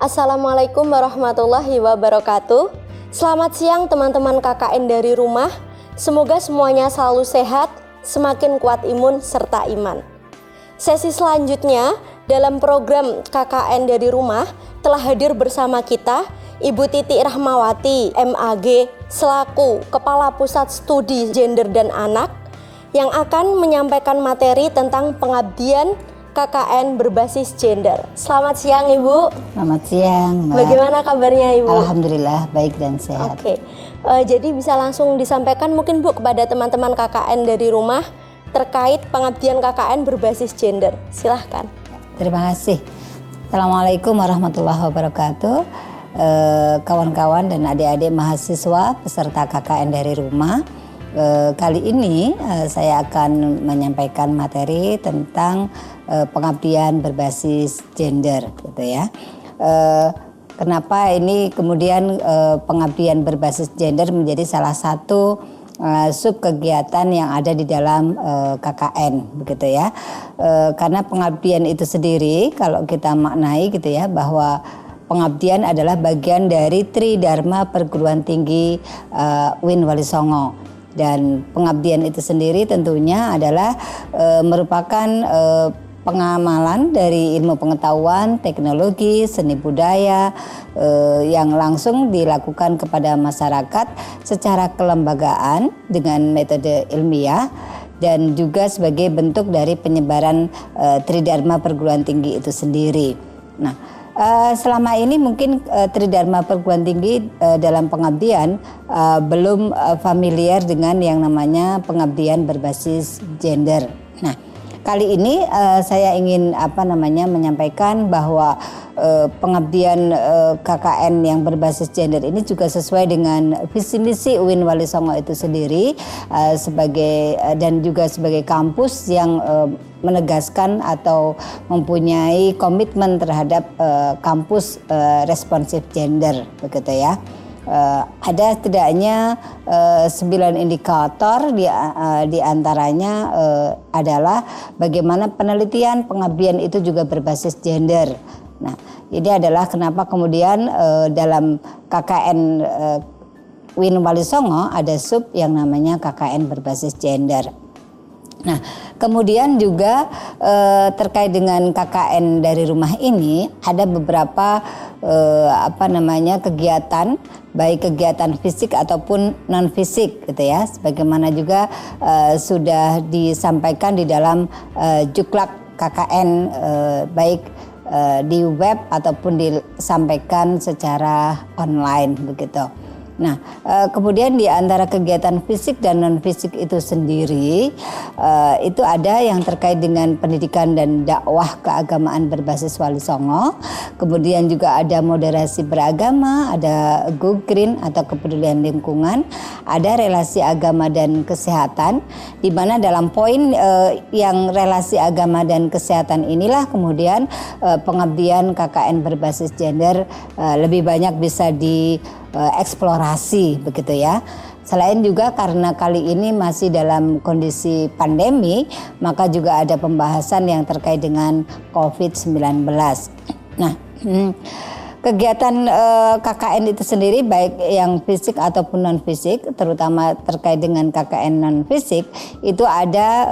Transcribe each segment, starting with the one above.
Assalamualaikum warahmatullahi wabarakatuh. Selamat siang teman-teman KKN dari rumah. Semoga semuanya selalu sehat, semakin kuat imun serta iman. Sesi selanjutnya dalam program KKN dari rumah telah hadir bersama kita Ibu Titi Rahmawati MAG selaku Kepala Pusat Studi Gender dan Anak yang akan menyampaikan materi tentang pengabdian KKN berbasis gender. Selamat siang Ibu. Selamat siang Mbak. Bagaimana kabarnya Ibu? Alhamdulillah baik dan sehat. Oke, jadi bisa langsung disampaikan mungkin Bu kepada teman-teman KKN dari rumah terkait pengabdian KKN berbasis gender. Silahkan. Terima kasih. Assalamualaikum warahmatullahi wabarakatuh. Kawan-kawan dan adik-adik mahasiswa peserta KKN dari rumah. Kali ini saya akan menyampaikan materi tentang pengabdian berbasis gender, gitu ya. Kenapa ini kemudian pengabdian berbasis gender menjadi salah satu sub kegiatan yang ada di dalam KKN, begitu ya. Karena pengabdian itu sendiri kalau kita maknai gitu ya, bahwa pengabdian adalah bagian dari Tridharma Perguruan Tinggi UIN Wali Songo. Dan pengabdian itu sendiri tentunya adalah merupakan pengamalan dari ilmu pengetahuan, teknologi, seni budaya yang langsung dilakukan kepada masyarakat secara kelembagaan dengan metode ilmiah dan juga sebagai bentuk dari penyebaran Tridharma Perguruan Tinggi itu sendiri. Nah, selama ini mungkin Tridharma Perguruan Tinggi dalam pengabdian belum familiar dengan yang namanya pengabdian berbasis gender. Nah, kali ini saya ingin menyampaikan bahwa pengabdian KKN yang berbasis gender ini juga sesuai dengan visi misi UIN Wali Songo itu sendiri sebagai dan juga sebagai kampus yang menegaskan atau mempunyai komitmen terhadap kampus responsif gender, begitu ya. Ada setidaknya 9 indikator di antaranya adalah bagaimana penelitian pengabdian itu juga berbasis gender. Nah, ini adalah kenapa kemudian dalam KKN UIN Wali Songo ada sub yang namanya KKN berbasis gender. Nah, kemudian juga terkait dengan KKN dari rumah ini ada beberapa kegiatan, baik kegiatan fisik ataupun non fisik, gitu ya. Sebagaimana juga sudah disampaikan di dalam Juklak KKN baik di web ataupun disampaikan secara online, begitu. Nah, kemudian di antara kegiatan fisik dan non fisik itu sendiri itu ada yang terkait dengan pendidikan dan dakwah keagamaan berbasis Wali Songo. Kemudian juga ada moderasi beragama, ada Go Green atau kepedulian lingkungan, ada relasi agama dan kesehatan, di mana dalam poin yang relasi agama dan kesehatan inilah kemudian pengabdian KKN berbasis gender lebih banyak bisa eksplorasi, begitu ya. Selain juga karena kali ini masih dalam kondisi pandemi, maka juga ada pembahasan yang terkait dengan COVID-19. Nah, kegiatan KKN itu sendiri baik yang fisik ataupun non fisik, terutama terkait dengan KKN non fisik itu ada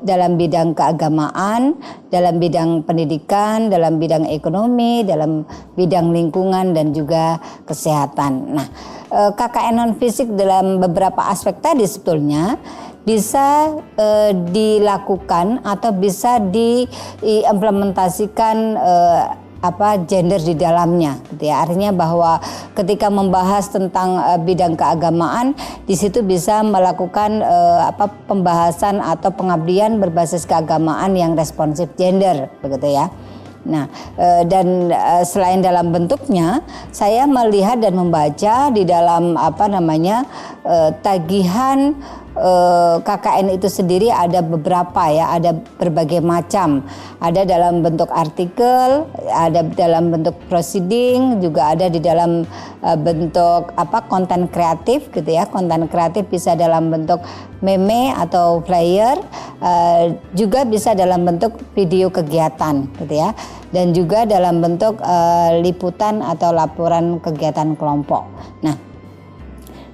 dalam bidang keagamaan, dalam bidang pendidikan, dalam bidang ekonomi, dalam bidang lingkungan dan juga kesehatan. Nah, KKN non fisik dalam beberapa aspek tadi sebetulnya bisa dilakukan atau bisa diimplementasikan gender di dalamnya, gitu ya. Artinya bahwa ketika membahas tentang bidang keagamaan, di situ bisa melakukan pembahasan atau pengabdian berbasis keagamaan yang responsif gender, begitu ya. Nah, dan selain dalam bentuknya, saya melihat dan membaca di dalam tagihan KKN itu sendiri ada beberapa ya, ada berbagai macam. Ada dalam bentuk artikel, ada dalam bentuk proceeding, juga ada di dalam bentuk konten kreatif gitu ya. Konten kreatif bisa dalam bentuk meme atau flyer, juga bisa dalam bentuk video kegiatan gitu ya, dan juga dalam bentuk liputan atau laporan kegiatan kelompok. Nah,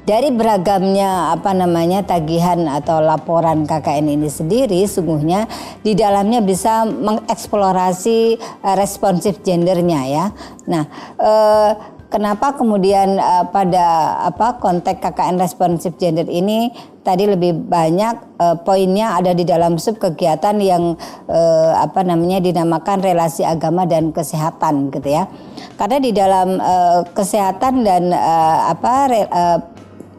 dari beragamnya tagihan atau laporan KKN ini sendiri, sungguhnya di dalamnya bisa mengeksplorasi responsif gendernya ya. Nah, kenapa kemudian pada konteks KKN responsif gender ini tadi lebih banyak poinnya ada di dalam sub kegiatan yang dinamakan relasi agama dan kesehatan gitu ya. Karena di dalam kesehatan dan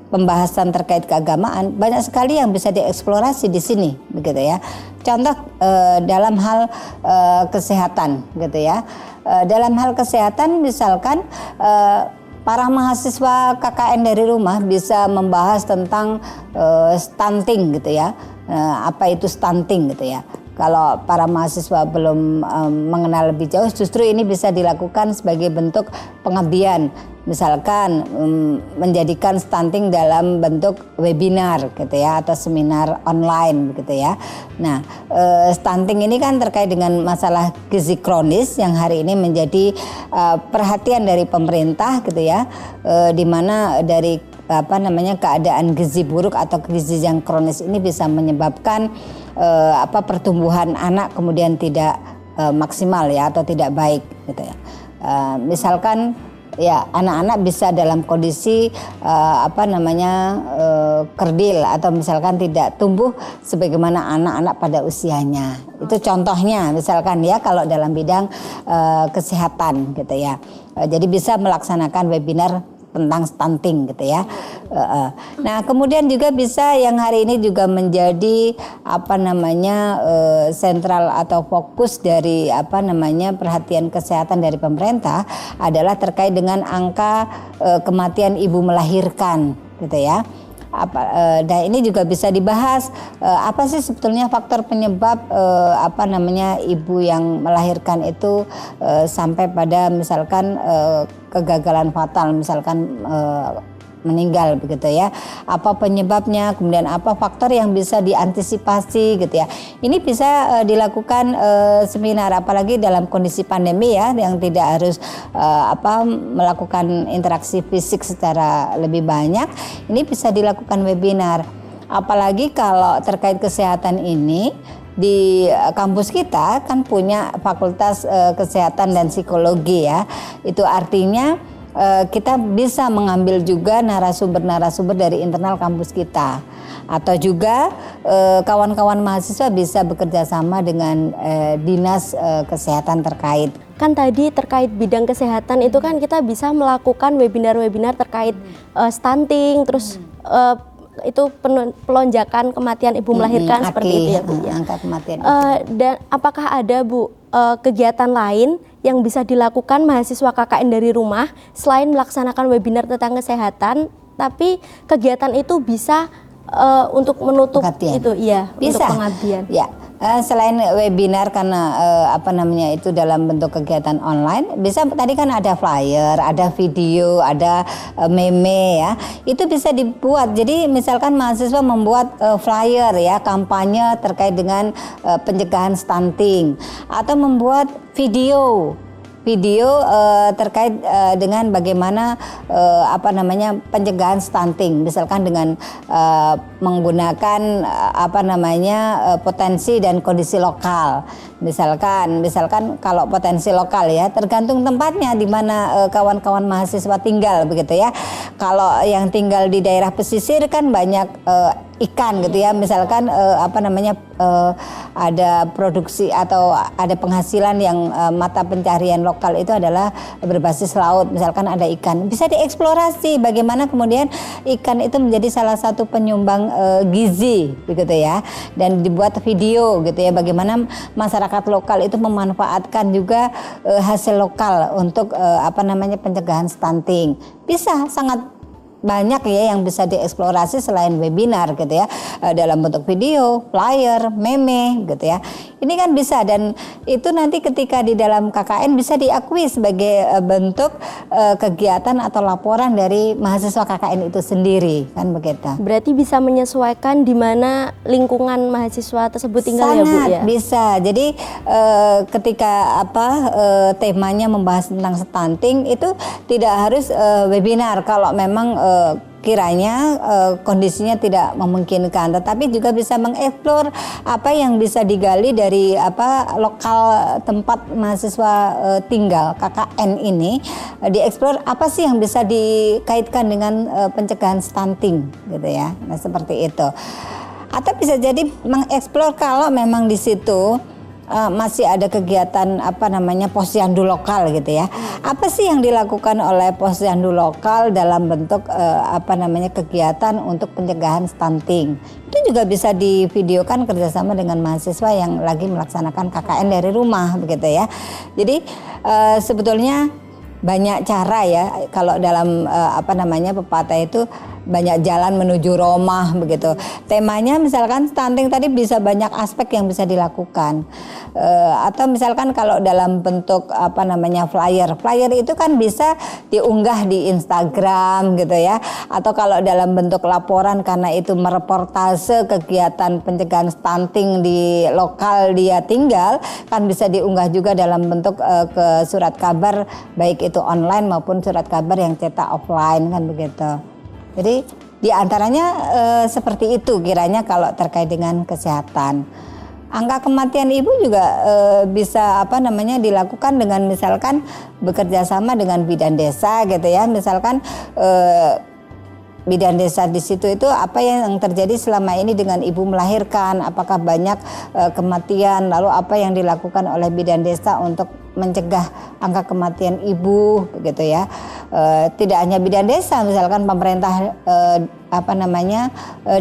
pembahasan terkait keagamaan banyak sekali yang bisa dieksplorasi di sini begitu ya. Contoh dalam hal kesehatan gitu ya. Dalam hal kesehatan misalkan para mahasiswa KKN dari rumah bisa membahas tentang stunting gitu ya. Apa itu stunting gitu ya. Kalau para mahasiswa belum mengenal lebih jauh, justru ini bisa dilakukan sebagai bentuk pengabdian. Misalkan menjadikan stunting dalam bentuk webinar gitu ya, atau seminar online gitu ya. Nah, stunting ini kan terkait dengan masalah gizi kronis yang hari ini menjadi perhatian dari pemerintah gitu ya, di mana dari keadaan gizi buruk atau gizi yang kronis ini bisa menyebabkan pertumbuhan anak kemudian tidak maksimal ya, atau tidak baik gitu ya. Misalkan ya anak-anak bisa dalam kondisi kerdil atau misalkan tidak tumbuh sebagaimana anak-anak pada usianya. Itu contohnya misalkan ya kalau dalam bidang kesehatan gitu ya. Jadi bisa melaksanakan webinar tentang stunting gitu ya. Nah, kemudian juga bisa yang hari ini juga menjadi sentral atau fokus dari perhatian kesehatan dari pemerintah adalah terkait dengan angka kematian ibu melahirkan gitu ya. Dan ini juga bisa dibahas apa sih sebetulnya faktor penyebab ibu yang melahirkan itu sampai pada misalkan kegagalan fatal, misalkan meninggal begitu ya. Apa penyebabnya, kemudian apa faktor yang bisa diantisipasi gitu ya. Ini bisa dilakukan seminar, apalagi dalam kondisi pandemi ya, yang tidak harus melakukan interaksi fisik secara lebih banyak. Ini bisa dilakukan webinar. Apalagi kalau terkait kesehatan ini, di kampus kita kan punya fakultas kesehatan dan psikologi ya. Itu artinya kita bisa mengambil juga narasumber-narasumber dari internal kampus kita, atau juga kawan-kawan mahasiswa bisa bekerja sama dengan dinas kesehatan terkait. Kan tadi terkait bidang kesehatan itu kan kita bisa melakukan webinar-webinar terkait stunting, terus itu pelonjakan kematian ibu melahirkan seperti itu ya Bu ya. Angka kematian. Dan apakah ada Bu kegiatan lain yang bisa dilakukan mahasiswa KKN dari rumah selain melaksanakan webinar tentang kesehatan, tapi kegiatan itu bisa untuk menutup pengabdian. Itu ya, bisa. Untuk pengabdian. Ya. Selain webinar karena itu dalam bentuk kegiatan online, bisa tadi kan ada flyer, ada video, ada meme ya. Itu bisa dibuat. Jadi misalkan mahasiswa membuat flyer ya, kampanye terkait dengan pencegahan stunting, atau membuat video terkait dengan bagaimana pencegahan stunting, misalkan dengan menggunakan potensi dan kondisi lokal. Misalkan kalau potensi lokal ya, tergantung tempatnya di mana kawan-kawan mahasiswa tinggal begitu ya. Kalau yang tinggal di daerah pesisir kan banyak ikan gitu ya, misalkan ada produksi atau ada penghasilan yang mata pencarian lokal itu adalah berbasis laut, misalkan ada ikan, bisa dieksplorasi bagaimana kemudian ikan itu menjadi salah satu penyumbang gizi begitu ya, dan dibuat video gitu ya, bagaimana masyarakat lokal itu memanfaatkan juga hasil lokal untuk pencegahan stunting. Bisa sangat banyak ya yang bisa dieksplorasi selain webinar gitu ya, dalam bentuk video, flyer, meme gitu ya. Ini kan bisa, dan itu nanti ketika di dalam KKN bisa diakui sebagai bentuk kegiatan atau laporan dari mahasiswa KKN itu sendiri, kan begitu. Berarti bisa menyesuaikan di mana lingkungan mahasiswa tersebut tinggal. Sangat ya Bu ya? bisa. Jadi ketika temanya membahas tentang stunting itu tidak harus webinar kalau memang kiranya kondisinya tidak memungkinkan, tetapi juga bisa mengeksplor apa yang bisa digali dari lokal tempat mahasiswa tinggal KKN ini, dieksplor apa sih yang bisa dikaitkan dengan pencegahan stunting gitu ya. Nah, seperti itu. Atau bisa jadi mengeksplor kalau memang di situ masih ada kegiatan posyandu lokal gitu ya. Apa sih yang dilakukan oleh posyandu lokal dalam bentuk kegiatan untuk pencegahan stunting? Itu juga bisa divideokan kerjasama dengan mahasiswa yang lagi melaksanakan KKN dari rumah begitu ya. Jadi sebetulnya banyak cara ya, kalau dalam pepatah itu banyak jalan menuju Roma begitu. Temanya misalkan stunting tadi bisa banyak aspek yang bisa dilakukan. Atau misalkan kalau dalam bentuk flyer itu kan bisa diunggah di Instagram gitu ya. Atau kalau dalam bentuk laporan karena itu mereportase kegiatan pencegahan stunting di lokal dia tinggal, kan bisa diunggah juga dalam bentuk ke surat kabar, baik itu online maupun surat kabar yang cetak offline, kan begitu. Jadi diantaranya seperti itu kiranya kalau terkait dengan kesehatan. Angka kematian ibu juga bisa dilakukan dengan misalkan bekerja sama dengan bidan desa gitu ya. Misalkan bidan desa di situ itu apa yang terjadi selama ini dengan ibu melahirkan, apakah banyak kematian, lalu apa yang dilakukan oleh bidan desa untuk mencegah angka kematian ibu begitu ya. Tidak hanya bidan desa, misalkan pemerintah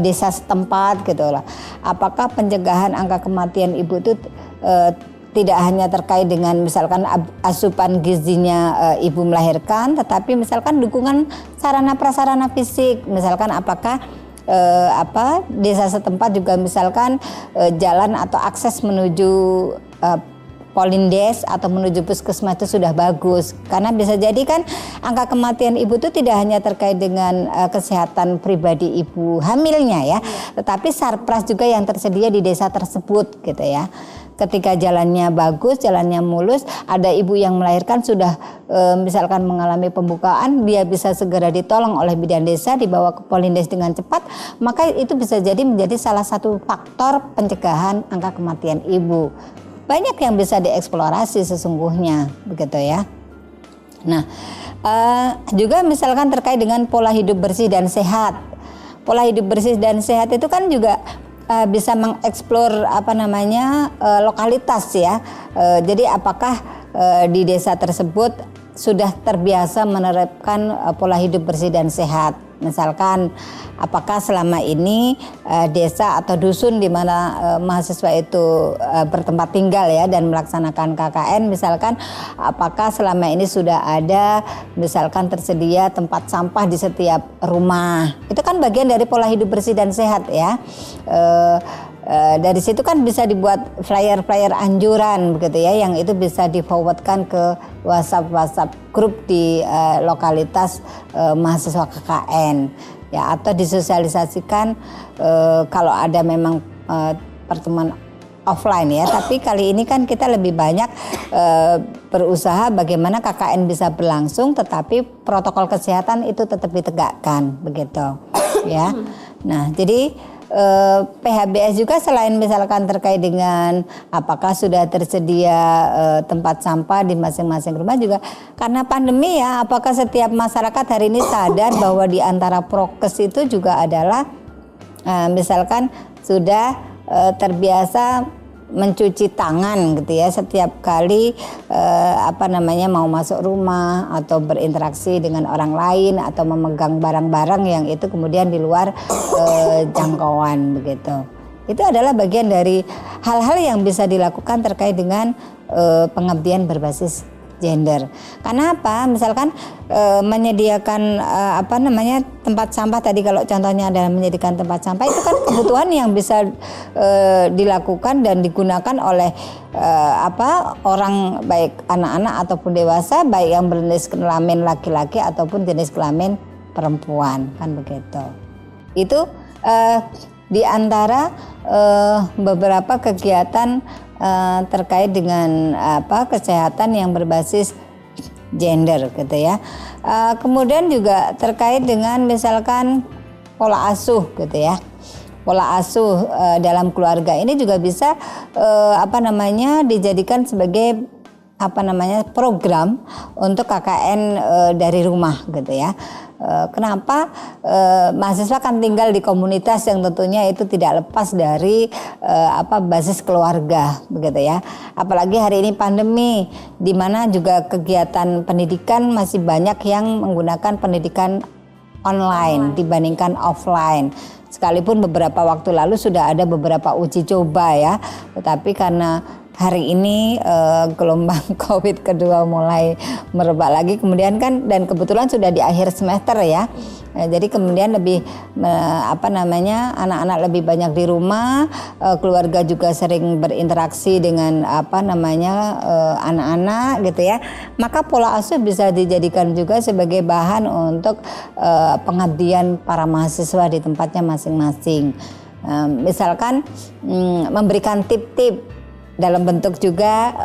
desa setempat gitu lah. Apakah pencegahan angka kematian ibu itu tidak hanya terkait dengan misalkan asupan gizinya ibu melahirkan, tetapi misalkan dukungan sarana prasarana fisik, misalkan apakah desa setempat juga misalkan jalan atau akses menuju Polindes atau menuju puskesmas itu sudah bagus, karena bisa jadi kan angka kematian ibu itu tidak hanya terkait dengan kesehatan pribadi ibu hamilnya ya, tetapi sarpras juga yang tersedia di desa tersebut gitu ya. Ketika jalannya bagus, jalannya mulus, ada ibu yang melahirkan sudah misalkan mengalami pembukaan, dia bisa segera ditolong oleh bidan desa, dibawa ke Polindes dengan cepat, maka itu bisa jadi menjadi salah satu faktor pencegahan angka kematian ibu. Banyak yang bisa dieksplorasi sesungguhnya begitu ya. Nah, juga misalkan terkait dengan pola hidup bersih dan sehat. Pola hidup bersih dan sehat itu kan juga bisa mengeksplor lokalitas ya. Jadi apakah di desa tersebut sudah terbiasa menerapkan pola hidup bersih dan sehat. Misalkan apakah selama ini desa atau dusun di mana mahasiswa itu bertempat tinggal ya dan melaksanakan KKN, misalkan apakah selama ini sudah ada misalkan tersedia tempat sampah di setiap rumah. Itu kan bagian dari pola hidup bersih dan sehat ya. Dari situ kan bisa dibuat flyer-flyer anjuran begitu ya, yang itu bisa di-forwardkan ke WhatsApp grup di lokalitas mahasiswa KKN ya, atau disosialisasikan kalau ada memang pertemuan offline ya. Tapi kali ini kan kita lebih banyak berusaha bagaimana KKN bisa berlangsung tetapi protokol kesehatan itu tetap ditegakkan begitu ya. Nah, jadi PHBS juga selain misalkan terkait dengan apakah sudah tersedia tempat sampah di masing-masing rumah, juga karena pandemi ya, apakah setiap masyarakat hari ini sadar bahwa di antara prokes itu juga adalah misalkan sudah terbiasa mencuci tangan gitu ya setiap kali mau masuk rumah atau berinteraksi dengan orang lain atau memegang barang-barang yang itu kemudian di luar jangkauan begitu. Itu adalah bagian dari hal-hal yang bisa dilakukan terkait dengan pengabdian berbasis gender. Karena apa? Misalkan menyediakan tempat sampah tadi, kalau contohnya adalah menyediakan tempat sampah, itu kan kebutuhan yang bisa dilakukan dan digunakan oleh orang, baik anak-anak ataupun dewasa, baik yang berjenis kelamin laki-laki ataupun jenis kelamin perempuan, kan begitu. Itu di antara beberapa kegiatan terkait dengan kesehatan yang berbasis gender gitu ya. Kemudian juga terkait dengan misalkan pola asuh gitu ya. Pola asuh dalam keluarga ini juga bisa dijadikan sebagai program untuk KKN dari rumah gitu ya. Kenapa mahasiswa kan tinggal di komunitas yang tentunya itu tidak lepas dari basis keluarga begitu ya. Apalagi hari ini pandemi, di mana juga kegiatan pendidikan masih banyak yang menggunakan pendidikan online dibandingkan offline. Sekalipun beberapa waktu lalu sudah ada beberapa uji coba ya, tetapi karena hari ini gelombang COVID kedua mulai merebak lagi, kemudian kan, dan kebetulan sudah di akhir semester ya, jadi kemudian lebih anak-anak lebih banyak di rumah, keluarga juga sering berinteraksi dengan anak-anak gitu ya, maka pola asuh bisa dijadikan juga sebagai bahan untuk pengabdian para mahasiswa di tempatnya masing-masing. Misalkan memberikan tip-tip dalam bentuk juga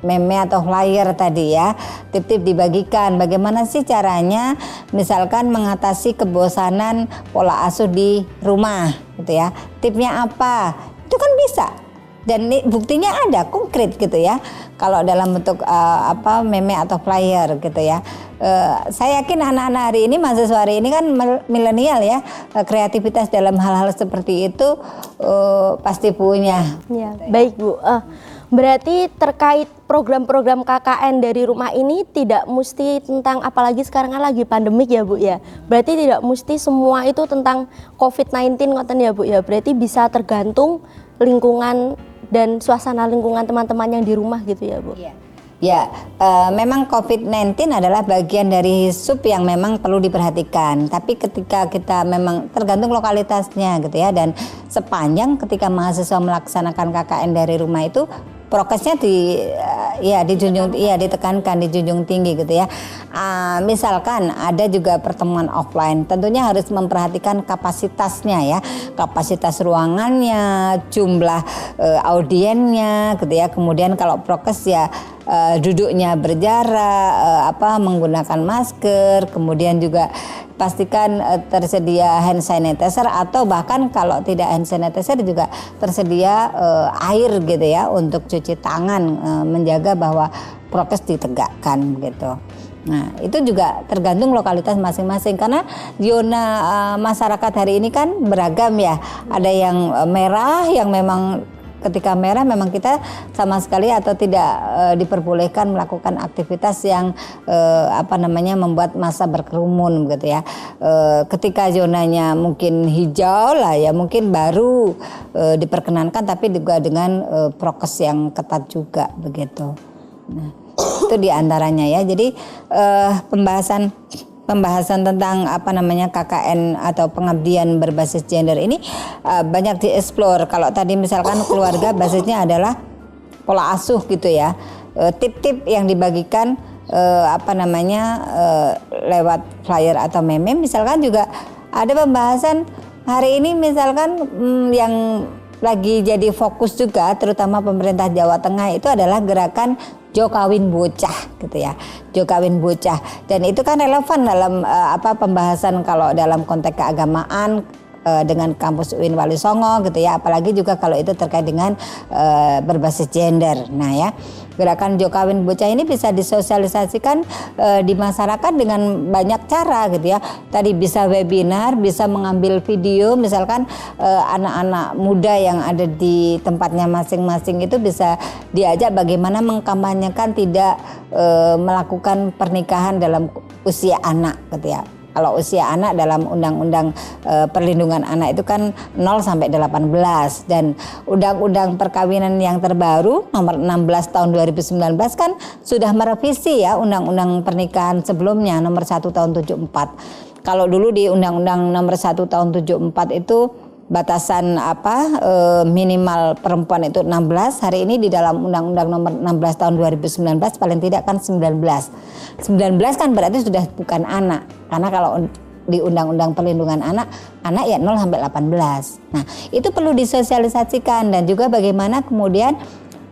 meme atau flyer tadi ya, tip-tip dibagikan bagaimana sih caranya misalkan mengatasi kebosanan pola asuh di rumah gitu ya, tipnya apa, itu kan bisa, dan buktinya ada konkret gitu ya kalau dalam bentuk meme atau flyer gitu ya. Saya yakin anak-anak hari ini, mahasiswa hari ini kan milenial ya, kreativitas dalam hal-hal seperti itu pasti punya. Ya, baik Bu. Berarti terkait program-program KKN dari rumah ini tidak mesti tentang, apalagi sekarang kan lagi pandemik ya Bu ya. Berarti tidak mesti semua itu tentang COVID-19 ngoten ya Bu ya. Berarti bisa tergantung lingkungan dan suasana lingkungan teman-teman yang di rumah gitu ya Bu. Iya. Ya, memang COVID-19 adalah bagian dari sub yang memang perlu diperhatikan. Tapi ketika kita memang tergantung lokalitasnya gitu ya, dan sepanjang ketika mahasiswa melaksanakan KKN dari rumah itu prokesnya ditekankan, dijunjung tinggi gitu ya. Misalkan ada juga pertemuan offline, tentunya harus memperhatikan kapasitasnya ya, kapasitas ruangannya, jumlah audiennya gitu ya. Kemudian kalau prokes ya duduknya berjarak, menggunakan masker, kemudian juga pastikan tersedia hand sanitizer, atau bahkan kalau tidak hand sanitizer juga tersedia air gitu ya untuk cuci tangan, menjaga bahwa prokes ditegakkan gitu. Nah, itu juga tergantung lokalitas masing-masing, karena zona masyarakat hari ini kan beragam ya. Ada yang merah, yang memang ketika merah memang kita sama sekali atau tidak diperbolehkan melakukan aktivitas yang membuat massa berkerumun gitu ya. Ketika zonanya mungkin hijau lah ya, mungkin baru diperkenankan, tapi juga dengan prokes yang ketat juga begitu. Nah, itu diantaranya ya. Jadi pembahasan tentang KKN atau pengabdian berbasis gender ini banyak dieksplor. Kalau tadi misalkan keluarga basisnya adalah pola asuh gitu ya, tip-tip yang dibagikan lewat flyer atau meme. Misalkan juga ada pembahasan hari ini misalkan yang lagi jadi fokus juga, terutama pemerintah Jawa Tengah, itu adalah gerakan Jokawin Bocah gitu ya, Jokawin Bocah, dan itu kan relevan dalam pembahasan kalau dalam konteks keagamaan dengan kampus UIN Wali Songo gitu ya, apalagi juga kalau itu terkait dengan berbasis gender. Nah ya, gerakan Jokawin Bocah ini bisa disosialisasikan di masyarakat dengan banyak cara gitu ya. Tadi bisa webinar, bisa mengambil video, misalkan anak-anak muda yang ada di tempatnya masing-masing itu bisa diajak bagaimana mengkampanyekan tidak melakukan pernikahan dalam usia anak gitu ya. Kalau usia anak dalam Undang-Undang Perlindungan Anak itu kan 0 sampai 18, dan Undang-Undang Perkawinan yang terbaru nomor 16 tahun 2019 kan sudah merevisi ya Undang-Undang Pernikahan sebelumnya nomor 1 tahun 74. Kalau dulu di Undang-Undang nomor 1 tahun 74 itu batasan minimal perempuan itu 16. Hari ini di dalam Undang-Undang nomor 16 tahun 2019 paling tidak kan 19 kan berarti sudah bukan anak, karena kalau di Undang-Undang Perlindungan Anak ya 0 sampai 18. Nah itu perlu disosialisasikan, dan juga bagaimana kemudian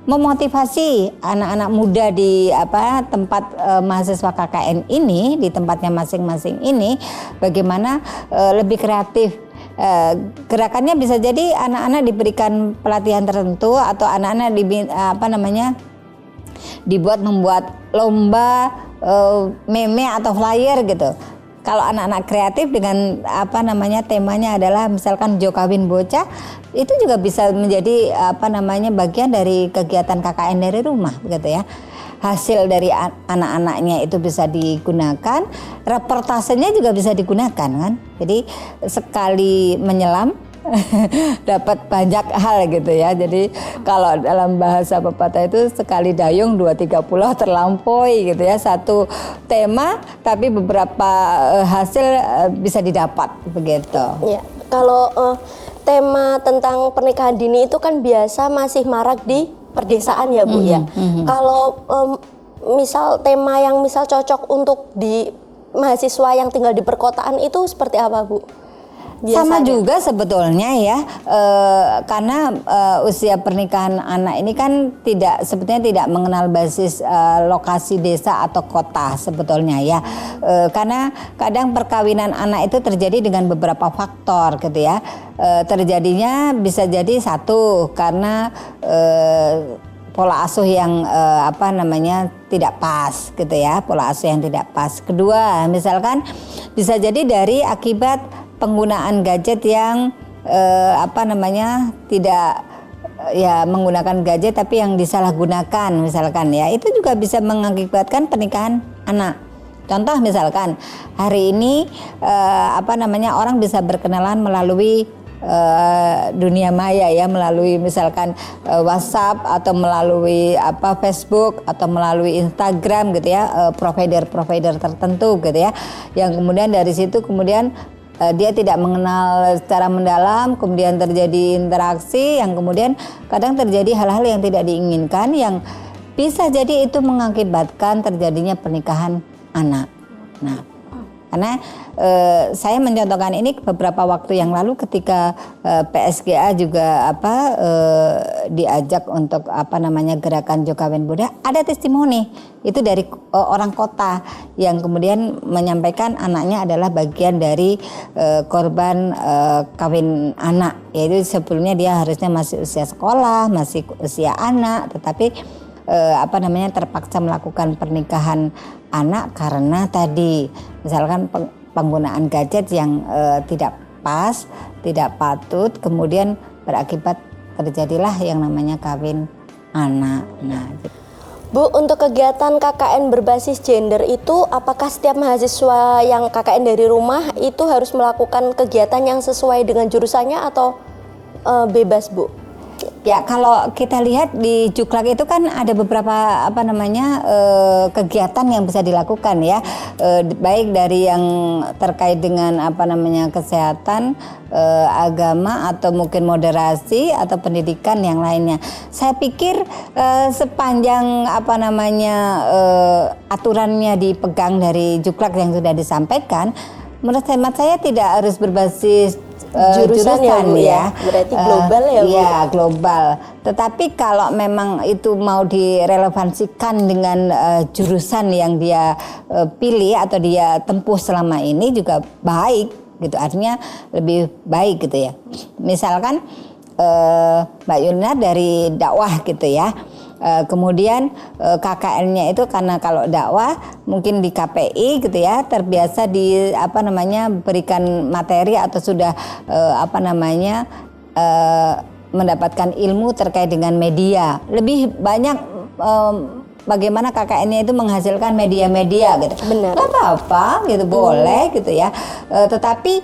memotivasi anak-anak muda di tempat mahasiswa KKN ini, di tempatnya masing-masing ini, bagaimana lebih kreatif. Gerakannya bisa jadi anak-anak diberikan pelatihan tertentu, atau anak-anak membuat lomba meme atau flyer gitu. Kalau anak-anak kreatif dengan temanya adalah misalkan Jo Kawin Bocah, itu juga bisa menjadi bagian dari kegiatan KKN dari rumah begitu ya. Hasil dari anak-anaknya itu bisa digunakan, reportasenya juga bisa digunakan kan. Jadi sekali menyelam dapat banyak hal gitu ya. Jadi kalau dalam bahasa pepatah itu sekali dayung 2-3 pulau terlampaui gitu ya. Satu tema tapi beberapa hasil bisa didapat begitu. Ya, kalau tema tentang pernikahan dini itu kan biasa masih marak di perdesaan ya Bu ya. Kalau misal tema yang misal cocok untuk di mahasiswa yang tinggal di perkotaan itu seperti apa Bu? Biasanya. Sama juga sebetulnya ya, karena usia pernikahan anak ini kan sebetulnya tidak mengenal basis lokasi desa atau kota sebetulnya ya, karena kadang perkawinan anak itu terjadi dengan beberapa faktor gitu ya. Terjadinya bisa jadi satu karena pola asuh yang tidak pas gitu ya, pola asuh yang tidak pas. Kedua, misalkan bisa jadi dari akibat penggunaan gadget yang tidak ya menggunakan gadget tapi yang disalahgunakan misalkan ya, itu juga bisa mengakibatkan pernikahan anak. Contoh misalkan hari ini orang bisa berkenalan melalui dunia maya ya, melalui misalkan WhatsApp atau melalui Facebook atau melalui Instagram gitu ya, provider tertentu gitu ya, yang kemudian dari situ kemudian dia tidak mengenal secara mendalam, kemudian terjadi interaksi yang kemudian kadang terjadi hal-hal yang tidak diinginkan, yang bisa jadi itu mengakibatkan terjadinya pernikahan anak. Nah, karena saya mencontohkan ini beberapa waktu yang lalu ketika PSGA juga diajak untuk gerakan Jo Kawin Bocah, ada testimoni itu dari orang kota yang kemudian menyampaikan anaknya adalah bagian dari korban kawin anak, yaitu sebelumnya dia harusnya masih usia sekolah, masih usia anak, tetapi terpaksa melakukan pernikahan anak karena tadi misalkan penggunaan gadget yang tidak pas, tidak patut, kemudian berakibat terjadilah yang namanya kawin anak. Nah, Bu, untuk kegiatan KKN berbasis gender itu apakah setiap mahasiswa yang KKN dari rumah itu harus melakukan kegiatan yang sesuai dengan jurusannya atau bebas Bu? Ya, kalau kita lihat di Juklak itu kan ada beberapa kegiatan yang bisa dilakukan ya, baik dari yang terkait dengan kesehatan, agama, atau mungkin moderasi atau pendidikan yang lainnya. Saya pikir sepanjang aturannya dipegang dari Juklak yang sudah disampaikan, menurut hemat saya tidak harus berbasis jurusan ya. Berarti global ya Bu? Ya, global. Tetapi kalau memang itu mau direlevansikan dengan jurusan yang dia pilih atau dia tempuh selama ini juga baik gitu. Artinya lebih baik gitu ya. Misalkan Mbak Yuna dari dakwah gitu ya. Kemudian KKN-nya itu karena kalau dakwah mungkin di KPI gitu ya, terbiasa di berikan materi atau sudah mendapatkan ilmu terkait dengan media. Lebih banyak bagaimana KKN-nya itu menghasilkan media-media gitu. Benar. Nggak apa-apa gitu, boleh gitu ya. Tetapi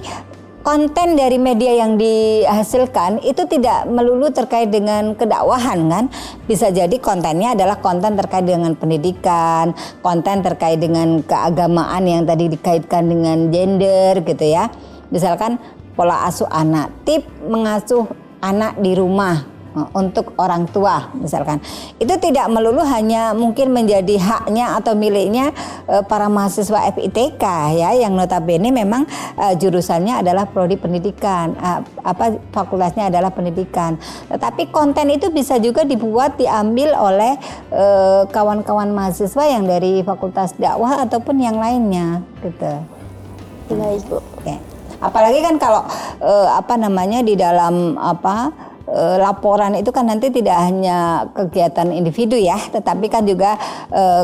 konten dari media yang dihasilkan itu tidak melulu terkait dengan kedakwahan kan. Bisa jadi kontennya adalah konten terkait dengan pendidikan, konten terkait dengan keagamaan yang tadi dikaitkan dengan gender gitu ya. Misalkan pola asuh anak, tip mengasuh anak di rumah untuk orang tua misalkan. Itu tidak melulu hanya mungkin menjadi haknya atau miliknya para mahasiswa FITK ya, yang notabene memang jurusannya adalah prodi pendidikan, fakultasnya adalah pendidikan. Tetapi konten itu bisa juga diambil oleh kawan-kawan mahasiswa yang dari fakultas dakwah ataupun yang lainnya gitu. Baik, Bu. Ya. Apalagi kan kalau di dalam laporan itu kan nanti tidak hanya kegiatan individu ya, tetapi kan juga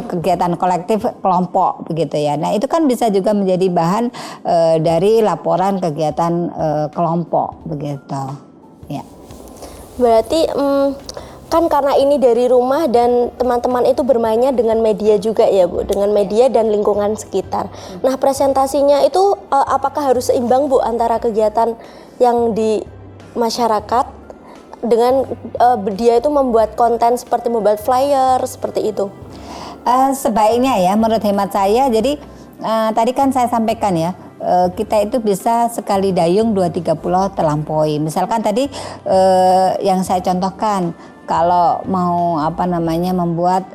kegiatan kolektif kelompok begitu ya. Nah itu kan bisa juga menjadi bahan dari laporan kegiatan kelompok begitu. Ya. Berarti kan karena ini dari rumah dan teman-teman itu bermainnya dengan media juga ya Bu, dengan media dan lingkungan sekitar. Nah presentasinya itu apakah harus seimbang Bu antara kegiatan yang di masyarakat dengan dia itu membuat konten seperti membuat flyer seperti itu? Sebaiknya ya menurut hemat saya. Jadi tadi kan saya sampaikan ya, kita itu bisa sekali dayung 2-3 pulau terlampaui. Misalkan tadi yang saya contohkan, kalau mau membuat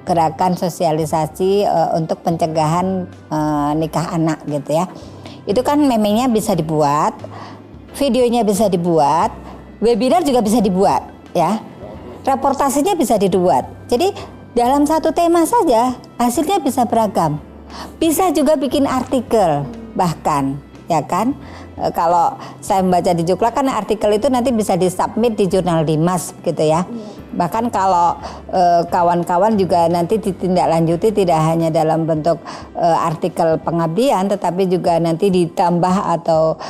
gerakan sosialisasi untuk pencegahan nikah anak gitu ya, itu kan memangnya bisa dibuat, videonya bisa dibuat, webinar juga bisa dibuat ya, reportasenya bisa dibuat. Jadi dalam satu tema saja hasilnya bisa beragam. Bisa juga bikin artikel bahkan ya kan. Kalau saya membaca di Jukla kan artikel itu nanti bisa disubmit di jurnal Dimas gitu ya. Bahkan kalau kawan-kawan juga nanti ditindaklanjuti tidak hanya dalam bentuk artikel pengabdian, tetapi juga nanti ditambah atau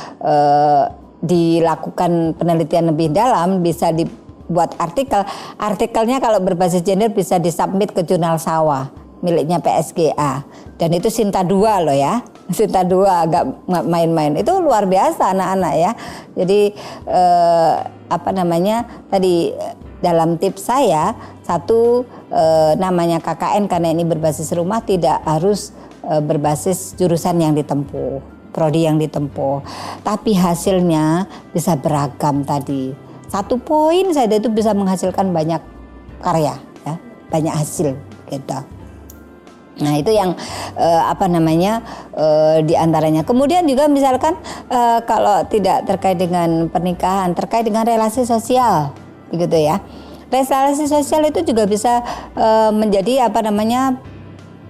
dilakukan penelitian lebih dalam, bisa dibuat artikel. Artikelnya kalau berbasis gender bisa disubmit ke jurnal Sawah miliknya PSGA, dan itu Sinta 2 loh ya. Sinta 2 agak main-main. Itu luar biasa anak-anak ya. Jadi tadi dalam tips saya satu, namanya KKN karena ini berbasis rumah tidak harus berbasis jurusan yang ditempuh, prodi yang ditempuh, tapi hasilnya bisa beragam tadi. Satu poin saja itu bisa menghasilkan banyak karya ya, banyak hasil gitu. Nah itu yang di antaranya. Kemudian juga misalkan kalau tidak terkait dengan pernikahan, terkait dengan relasi sosial, begitu ya. Relasi sosial itu juga bisa menjadi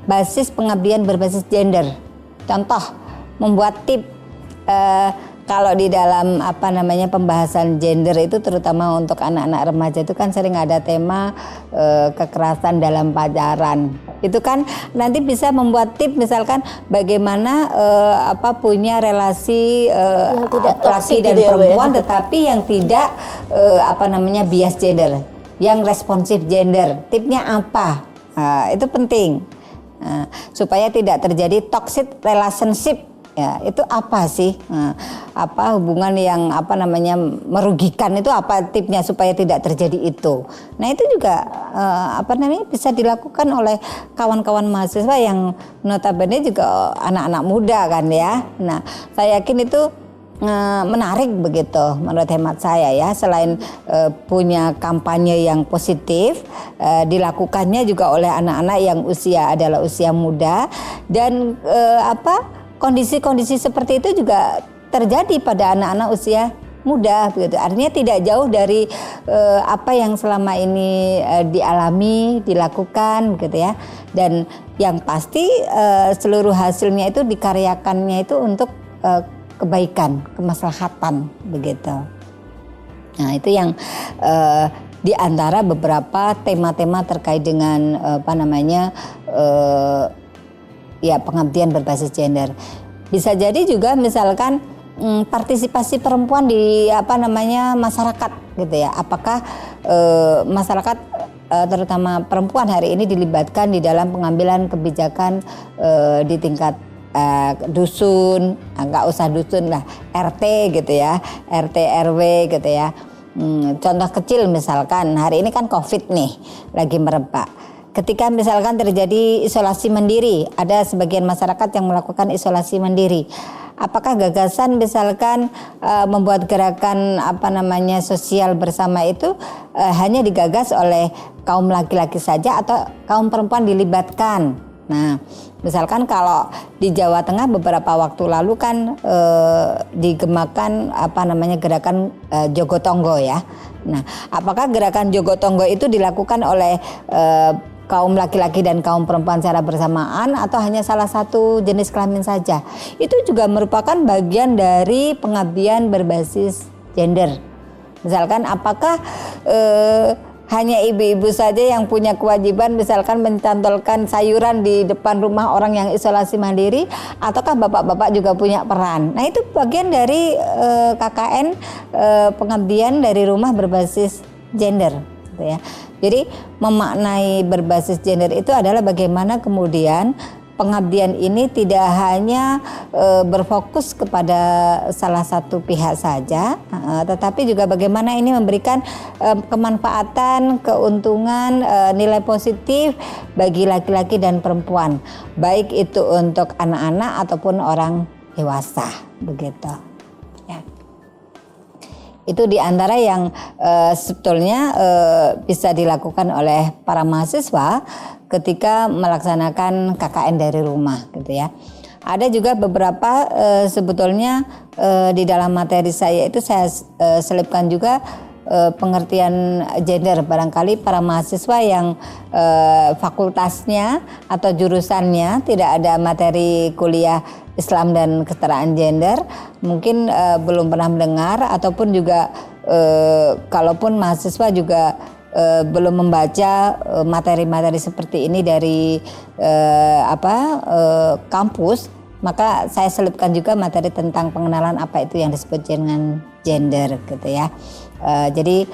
basis pengabdian berbasis gender. Contoh, membuat tip kalau di dalam pembahasan gender itu terutama untuk anak-anak remaja itu kan sering ada tema kekerasan dalam pacaran. Itu kan nanti bisa membuat tip misalkan bagaimana punya relasi laki dan gitu perempuan ya, tetapi yang tidak bias gender, yang responsif gender. Tipnya apa? Itu penting supaya tidak terjadi toxic relationship. Ya, itu apa sih? Hubungan yang merugikan itu apa tipnya supaya tidak terjadi itu. Nah, itu juga bisa dilakukan oleh kawan-kawan mahasiswa yang notabene juga anak-anak muda kan ya. Nah, saya yakin itu menarik begitu menurut hemat saya ya. Selain punya kampanye yang positif, dilakukannya juga oleh anak-anak yang usia adalah usia muda, dan kondisi-kondisi seperti itu juga terjadi pada anak-anak usia muda begitu. Artinya tidak jauh dari apa yang selama ini dialami, dilakukan gitu ya. Dan yang pasti seluruh hasilnya itu dikaryakannya itu untuk kebaikan, kemaslahatan begitu. Nah, itu yang di antara beberapa tema-tema terkait dengan pengabdian berbasis gender. Bisa jadi juga misalkan partisipasi perempuan di masyarakat gitu ya. Apakah masyarakat terutama perempuan hari ini dilibatkan di dalam pengambilan kebijakan di tingkat dusun, nggak usah dusun lah, RT gitu ya, RT RW gitu ya. Contoh kecil misalkan hari ini kan COVID nih lagi merebak. Ketika misalkan terjadi isolasi mandiri, ada sebagian masyarakat yang melakukan isolasi mandiri. Apakah gagasan misalkan membuat gerakan sosial bersama itu hanya digagas oleh kaum laki-laki saja atau kaum perempuan dilibatkan? Nah, misalkan kalau di Jawa Tengah beberapa waktu lalu kan digemakan gerakan Jogotongo ya. Nah, apakah gerakan Jogotongo itu dilakukan oleh kaum laki-laki dan kaum perempuan secara bersamaan atau hanya salah satu jenis kelamin saja? Itu juga merupakan bagian dari pengabdian berbasis gender. Misalkan apakah hanya ibu-ibu saja yang punya kewajiban misalkan mencantolkan sayuran di depan rumah orang yang isolasi mandiri, ataukah bapak-bapak juga punya peran? Nah, itu bagian dari KKN pengabdian dari rumah berbasis gender gitu ya. Jadi memaknai berbasis gender itu adalah bagaimana kemudian pengabdian ini tidak hanya berfokus kepada salah satu pihak saja, tetapi juga bagaimana ini memberikan kemanfaatan, keuntungan, nilai positif bagi laki-laki dan perempuan, baik itu untuk anak-anak ataupun orang dewasa, begitu. Ya. Itu diantara yang sebetulnya bisa dilakukan oleh para mahasiswa ketika melaksanakan KKN dari rumah gitu ya. Ada juga beberapa sebetulnya di dalam materi saya itu saya selipkan juga pengertian gender. Barangkali para mahasiswa yang fakultasnya atau jurusannya tidak ada materi kuliah Islam dan kesetaraan gender, mungkin belum pernah mendengar, ataupun juga kalaupun mahasiswa juga belum membaca materi-materi seperti ini dari kampus, maka saya selipkan juga materi tentang pengenalan apa itu yang disebut dengan gender gitu ya. Jadi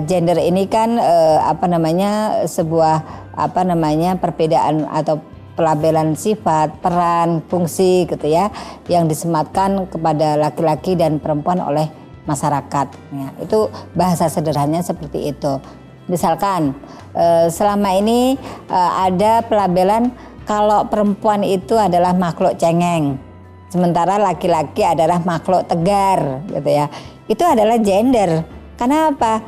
gender ini kan sebuah perbedaan atau pelabelan sifat, peran, fungsi gitu ya, yang disematkan kepada laki-laki dan perempuan oleh masyarakat. Ya, itu bahasa sederhananya seperti itu. Misalkan selama ini ada pelabelan kalau perempuan itu adalah makhluk cengeng, sementara laki-laki adalah makhluk tegar gitu ya. Itu adalah gender. Karena apa?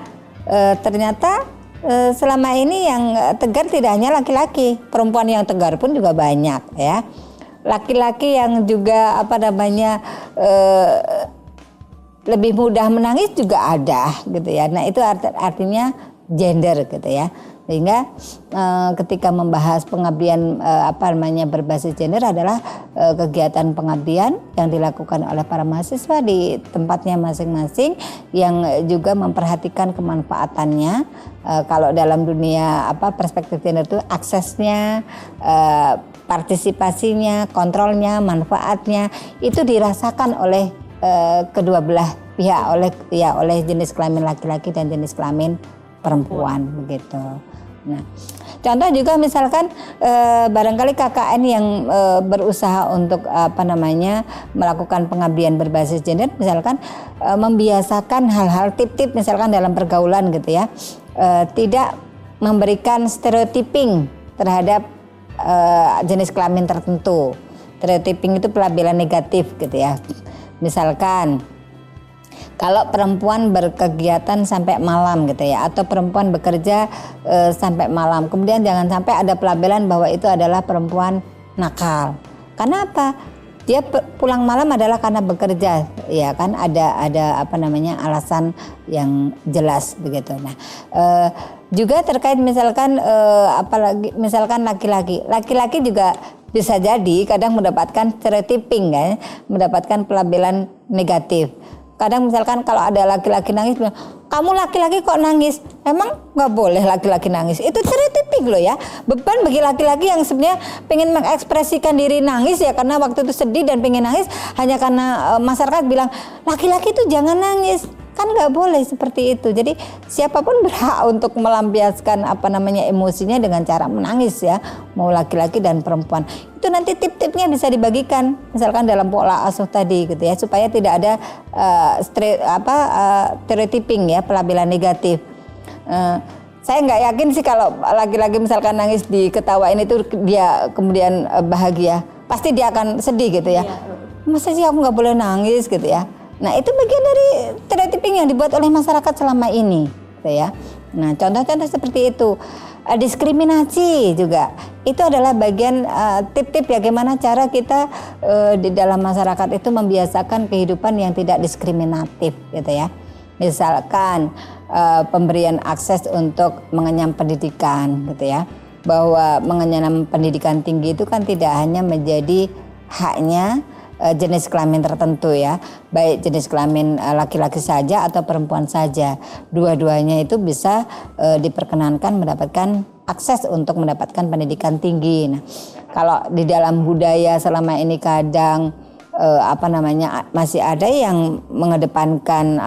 Ternyata selama ini yang tegar tidak hanya laki-laki, perempuan yang tegar pun juga banyak ya. Laki-laki yang juga lebih mudah menangis juga ada gitu ya. Nah, itu artinya gender gitu ya. Sehingga ketika membahas pengabdian berbasis gender adalah kegiatan pengabdian yang dilakukan oleh para mahasiswa di tempatnya masing-masing, yang juga memperhatikan kemanfaatannya. Kalau dalam dunia perspektif gender itu aksesnya, partisipasinya, kontrolnya, manfaatnya itu dirasakan oleh kedua belah pihak, oleh jenis kelamin laki-laki dan jenis kelamin perempuan begitu. Nah, contoh juga misalkan barangkali KKN yang berusaha untuk melakukan pengabdian berbasis gender, misalkan membiasakan hal-hal tip-tip misalkan dalam pergaulan gitu ya, tidak memberikan stereotyping terhadap jenis kelamin tertentu. Stereotyping itu pelabelan negatif gitu ya. Misalkan kalau perempuan berkegiatan sampai malam gitu ya, atau perempuan bekerja sampai malam, kemudian jangan sampai ada pelabelan bahwa itu adalah perempuan nakal. Karena apa? Dia pulang malam adalah karena bekerja, ya kan? Ada alasan yang jelas begitu. Nah, juga terkait misalkan misalkan laki-laki juga bisa jadi kadang mendapatkan stereotyping kan, mendapatkan pelabelan negatif. Kadang misalkan kalau ada laki-laki nangis, kamu laki-laki kok nangis? Emang nggak boleh laki-laki nangis? Itu stereotipik loh ya. Beban bagi laki-laki yang sebenarnya pengen mengekspresikan diri nangis ya, karena waktu itu sedih dan pengen nangis, hanya karena masyarakat bilang laki-laki itu jangan nangis. Kan nggak boleh seperti itu. Jadi siapapun berhak untuk melampiaskan emosinya dengan cara menangis ya, mau laki-laki dan perempuan. Itu nanti tip-tipnya bisa dibagikan, misalkan dalam pola asuh tadi gitu ya, supaya tidak ada stereotyping ya, pelabelan negatif. Saya nggak yakin sih kalau laki-laki misalkan nangis diketawain itu dia kemudian bahagia, pasti dia akan sedih gitu ya. Masa sih aku nggak boleh nangis gitu ya. Nah itu bagian dari stereotyping yang dibuat oleh masyarakat selama ini gitu ya. Nah contoh-contoh seperti itu. Diskriminasi juga itu adalah bagian tip-tip bagaimana cara kita di dalam masyarakat itu membiasakan kehidupan yang tidak diskriminatif gitu ya. Misalkan pemberian akses untuk mengenyam pendidikan gitu ya, bahwa mengenyam pendidikan tinggi itu kan tidak hanya menjadi haknya jenis kelamin tertentu ya, baik jenis kelamin laki-laki saja atau perempuan saja, dua-duanya itu bisa diperkenankan mendapatkan akses untuk mendapatkan pendidikan tinggi. Nah, kalau di dalam budaya selama ini kadang masih ada yang mengedepankan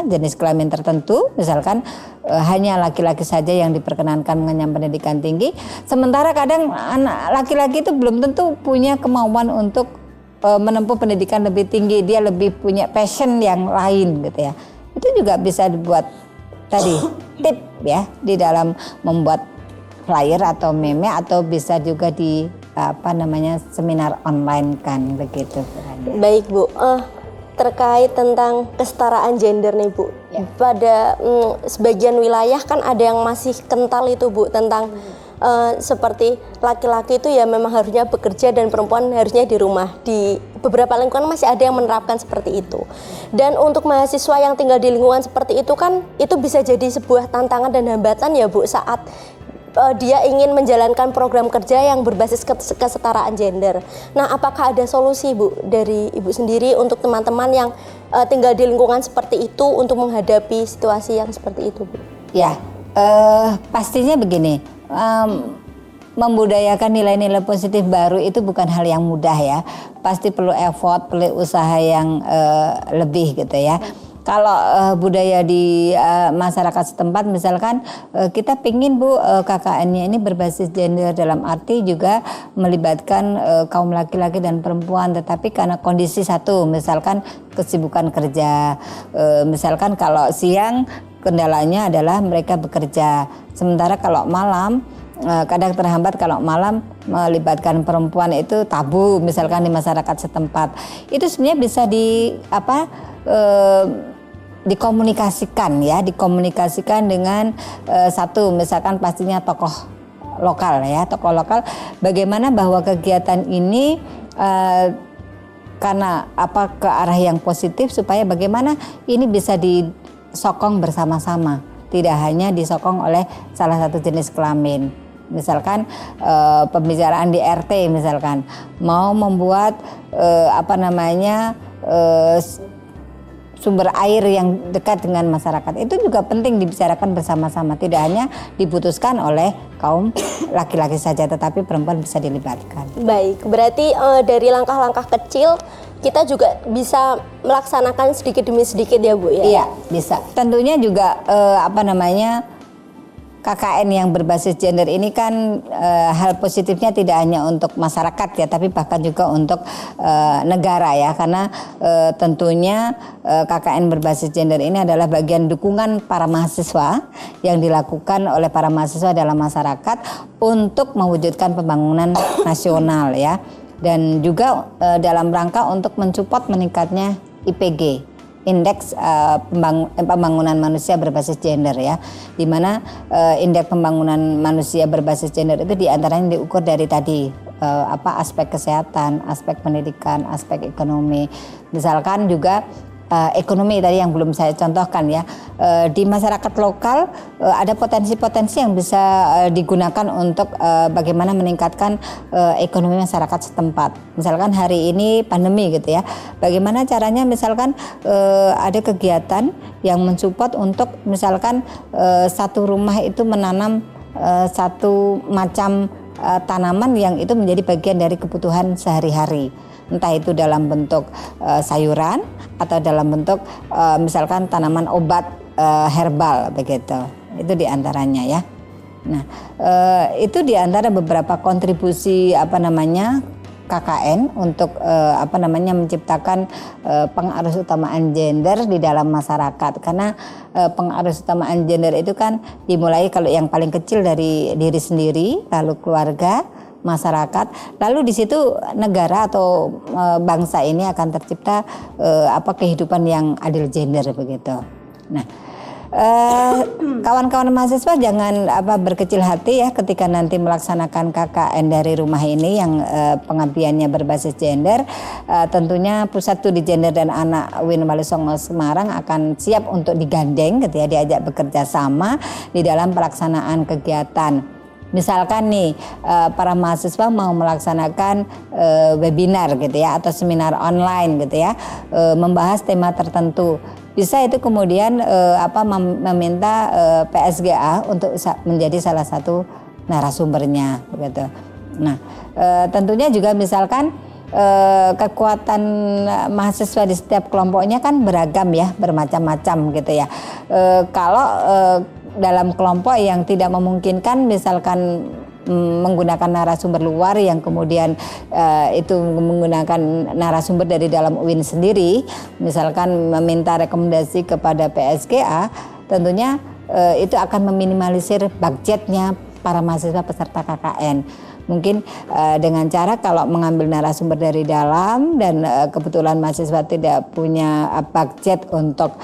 jenis kelamin tertentu, misalkan hanya laki-laki saja yang diperkenankan mengenyam pendidikan tinggi, sementara kadang anak laki-laki itu belum tentu punya kemauan untuk menempuh pendidikan lebih tinggi, dia lebih punya passion yang lain gitu ya. Itu juga bisa dibuat tadi tip ya di dalam membuat flyer atau meme, atau bisa juga di seminar online kan begitu. Baik Bu, terkait tentang kesetaraan gender nih Bu, pada sebagian wilayah kan ada yang masih kental itu Bu tentang seperti laki-laki itu ya memang harusnya bekerja dan perempuan harusnya di rumah. Di beberapa lingkungan masih ada yang menerapkan seperti itu. Dan untuk mahasiswa yang tinggal di lingkungan seperti itu kan itu bisa jadi sebuah tantangan dan hambatan ya Bu saat dia ingin menjalankan program kerja yang berbasis kesetaraan gender. Nah, apakah ada solusi Bu dari Ibu sendiri untuk teman-teman yang tinggal di lingkungan seperti itu untuk menghadapi situasi yang seperti itu Bu? Ya, pastinya begini, membudayakan nilai-nilai positif baru itu bukan hal yang mudah ya. Pasti perlu effort, perlu usaha yang lebih gitu ya. Kalau budaya di masyarakat setempat misalkan kita pingin Bu KKN-nya ini berbasis gender, dalam arti juga melibatkan kaum laki-laki dan perempuan, tetapi karena kondisi satu, misalkan kesibukan kerja, misalkan kalau siang kendalanya adalah mereka bekerja, sementara kalau malam kadang terhambat, kalau malam melibatkan perempuan itu tabu misalkan di masyarakat setempat. Itu sebenarnya bisa dikomunikasikan dengan satu, misalkan pastinya tokoh lokal ya, tokoh lokal, bagaimana bahwa kegiatan ini karena ke arah yang positif, supaya bagaimana ini bisa disokong bersama-sama, tidak hanya disokong oleh salah satu jenis kelamin. Misalkan pembicaraan di RT misalkan mau membuat sumber air yang dekat dengan masyarakat, itu juga penting dibicarakan bersama-sama, tidak hanya diputuskan oleh kaum laki-laki saja, tetapi perempuan bisa dilibatkan. Baik, berarti dari langkah-langkah kecil kita juga bisa melaksanakan sedikit demi sedikit ya Bu ya? Iya, bisa. Tentunya juga KKN yang berbasis gender ini kan hal positifnya tidak hanya untuk masyarakat ya, tapi bahkan juga untuk negara ya, karena tentunya KKN berbasis gender ini adalah bagian dukungan para mahasiswa yang dilakukan oleh para mahasiswa dalam masyarakat untuk mewujudkan pembangunan nasional ya, dan juga dalam rangka untuk mensupport meningkatnya IPG, indeks pembangunan manusia berbasis gender ya, di mana indeks pembangunan manusia berbasis gender itu diantaranya diukur dari tadi aspek kesehatan, aspek pendidikan, aspek ekonomi, misalkan juga ekonomi tadi yang belum saya contohkan ya, di masyarakat lokal ada potensi-potensi yang bisa digunakan untuk bagaimana meningkatkan ekonomi masyarakat setempat. Misalkan hari ini pandemi gitu ya, bagaimana caranya misalkan ada kegiatan yang mensupport untuk misalkan satu rumah itu menanam satu macam tanaman yang itu menjadi bagian dari kebutuhan sehari-hari, entah itu dalam bentuk sayuran atau dalam bentuk misalkan tanaman obat herbal begitu. Itu diantaranya ya. Nah, itu diantara beberapa kontribusi KKN untuk menciptakan pengarus utamaan gender di dalam masyarakat. Karena pengarus utamaan gender itu kan dimulai kalau yang paling kecil dari diri sendiri, lalu keluarga, masyarakat, lalu di situ negara atau bangsa ini akan tercipta kehidupan yang adil gender begitu. Nah, kawan-kawan mahasiswa jangan berkecil hati ya ketika nanti melaksanakan KKN dari rumah ini yang pengabdiannya berbasis gender. Tentunya Pusat Studi Gender dan Anak UIN Walisongo Semarang akan siap untuk digandeng gitu ya, diajak bekerja sama di dalam pelaksanaan kegiatan. Misalkan nih para mahasiswa mau melaksanakan webinar gitu ya atau seminar online gitu ya, membahas tema tertentu. Bisa itu kemudian meminta PSGA untuk menjadi salah satu narasumbernya begitu. Nah, tentunya juga misalkan kekuatan mahasiswa di setiap kelompoknya kan beragam ya, bermacam-macam gitu ya. Kalau dalam kelompok yang tidak memungkinkan misalkan menggunakan narasumber luar yang kemudian itu menggunakan narasumber dari dalam UIN sendiri, misalkan meminta rekomendasi kepada PSGA, tentunya itu akan meminimalisir budgetnya para mahasiswa peserta KKN. Mungkin dengan cara kalau mengambil narasumber dari dalam dan kebetulan mahasiswa tidak punya budget untuk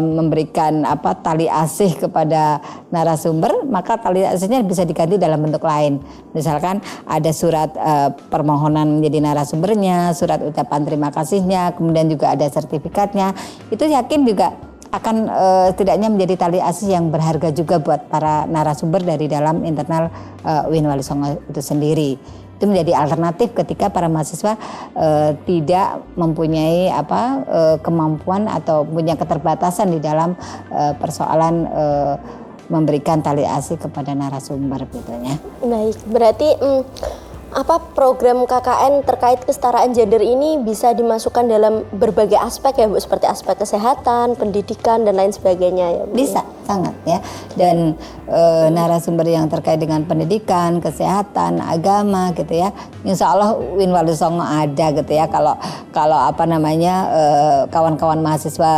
memberikan tali asih kepada narasumber, maka tali asihnya bisa diganti dalam bentuk lain. Misalkan ada surat permohonan menjadi narasumbernya, surat ucapan terima kasihnya, kemudian juga ada sertifikatnya. Itu yakin juga akan setidaknya menjadi tali asih yang berharga juga buat para narasumber dari dalam internal UIN Walisongo itu sendiri. Itu menjadi alternatif ketika para mahasiswa tidak mempunyai kemampuan atau punya keterbatasan di dalam persoalan memberikan tali asih kepada narasumber gitu ya. Baik, berarti program KKN terkait kesetaraan gender ini bisa dimasukkan dalam berbagai aspek ya Bu, seperti aspek kesehatan, pendidikan dan lain sebagainya ya Bu? Bisa, sangat ya. Dan narasumber yang terkait dengan pendidikan, kesehatan, agama gitu ya, insya Allah UIN Walisongo ada gitu ya. Kalau kawan-kawan mahasiswa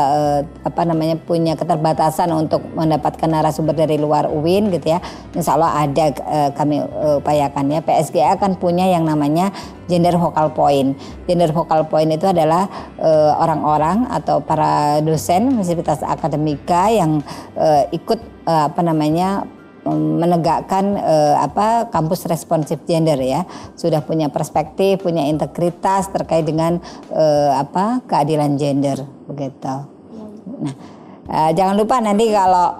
punya keterbatasan untuk mendapatkan narasumber dari luar UIN gitu ya, insya Allah ada, kami upayakan ya. PSGA akan punya yang namanya Gender Focal Point. Gender Focal Point itu adalah orang-orang atau para dosen universitas akademika yang ikut menegakkan kampus responsif gender ya, sudah punya perspektif, punya integritas terkait dengan keadilan gender begitu. Nah, jangan lupa nanti kalau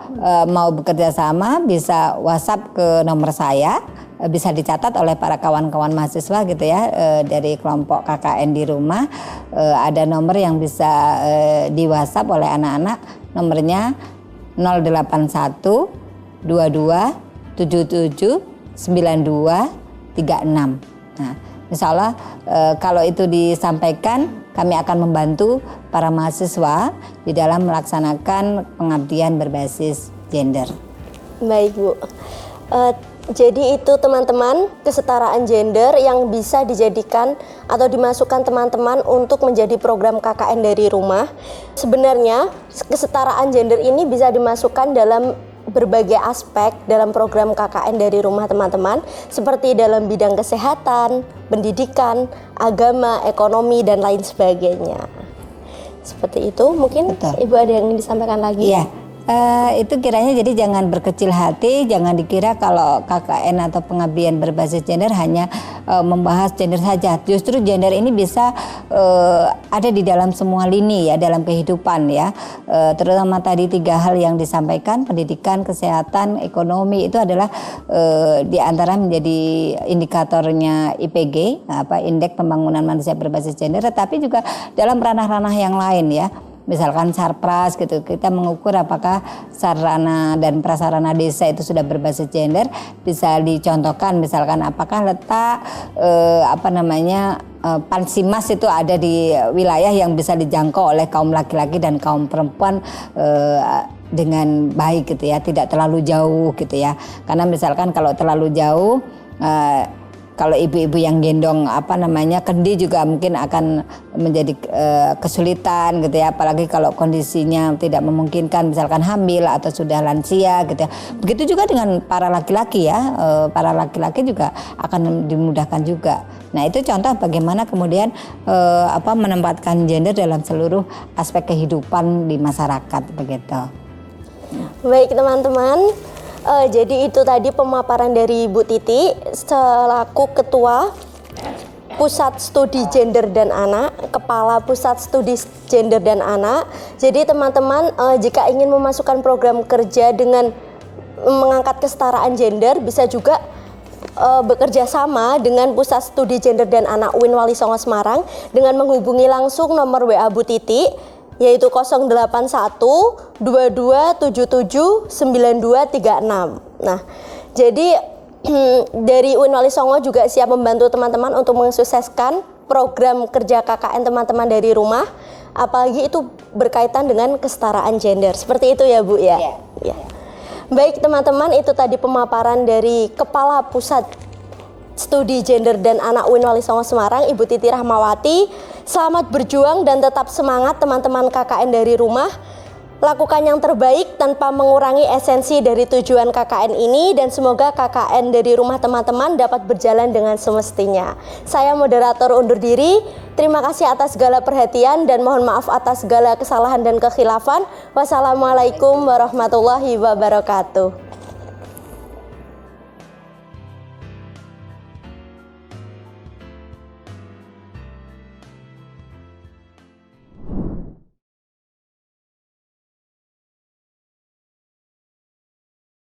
mau bekerja sama bisa WhatsApp ke nomor saya, bisa dicatat oleh para kawan-kawan mahasiswa gitu ya, dari kelompok KKN di rumah. Ada nomor yang bisa di WhatsApp oleh anak-anak, nomornya 081 22 77 92 36. Nah, insya Allah kalau itu disampaikan, kami akan membantu para mahasiswa di dalam melaksanakan pengabdian berbasis gender. Baik Bu. Jadi itu teman-teman, kesetaraan gender yang bisa dijadikan atau dimasukkan teman-teman untuk menjadi program KKN dari rumah. Sebenarnya kesetaraan gender ini bisa dimasukkan dalam berbagai aspek dalam program KKN dari rumah teman-teman, seperti dalam bidang kesehatan, pendidikan, agama, ekonomi, dan lain sebagainya. Seperti itu, mungkin betul. Ibu ada yang ingin disampaikan lagi? Iya. Itu kiranya jadi jangan berkecil hati, jangan dikira kalau KKN atau pengabdian berbasis gender hanya membahas gender saja. Justru gender ini bisa ada di dalam semua lini ya, dalam kehidupan ya. Terutama tadi 3 hal yang disampaikan, pendidikan, kesehatan, ekonomi, itu adalah di antara menjadi indikatornya IPG, Indeks Pembangunan Manusia Berbasis Gender, tetapi juga dalam ranah-ranah yang lain ya. misalkan sarpras gitu, kita mengukur apakah sarana dan prasarana desa itu sudah berbasis gender, bisa dicontohkan misalkan apakah letak Pansimas itu ada di wilayah yang bisa dijangkau oleh kaum laki-laki dan kaum perempuan dengan baik gitu ya, tidak terlalu jauh gitu ya. Karena misalkan kalau terlalu jauh, kalau ibu-ibu yang gendong kendi juga mungkin akan menjadi kesulitan gitu ya, apalagi kalau kondisinya tidak memungkinkan, misalkan hamil atau sudah lansia gitu ya. Begitu juga dengan para laki-laki ya, para laki-laki juga akan dimudahkan juga. Nah itu contoh bagaimana kemudian menempatkan gender dalam seluruh aspek kehidupan di masyarakat begitu. Baik teman-teman. Jadi itu tadi pemaparan dari Bu Titi selaku Ketua Pusat Studi Gender dan Anak, Kepala Pusat Studi Gender dan Anak. Jadi teman-teman jika ingin memasukkan program kerja dengan mengangkat kesetaraan gender, bisa juga bekerja sama dengan Pusat Studi Gender dan Anak UIN Wali Songo Semarang dengan menghubungi langsung nomor WA Bu Titi, yaitu 081 2277 9236. Nah, jadi dari UIN Wali Songo juga siap membantu teman-teman untuk mensukseskan program kerja KKN teman-teman dari rumah, apalagi itu berkaitan dengan kesetaraan gender. Seperti itu ya Bu ya? Ya. Baik teman-teman, itu tadi pemaparan dari Kepala Pusat Studi Gender dan Anak UIN Wali Songo Semarang, Ibu Titi Rahmawati. Selamat berjuang dan tetap semangat teman-teman KKN dari rumah. Lakukan yang terbaik tanpa mengurangi esensi dari tujuan KKN ini, dan semoga KKN dari rumah teman-teman dapat berjalan dengan semestinya. Saya moderator undur diri. Terima kasih atas segala perhatian dan mohon maaf atas segala kesalahan dan kekhilafan. Wassalamualaikum warahmatullahi wabarakatuh.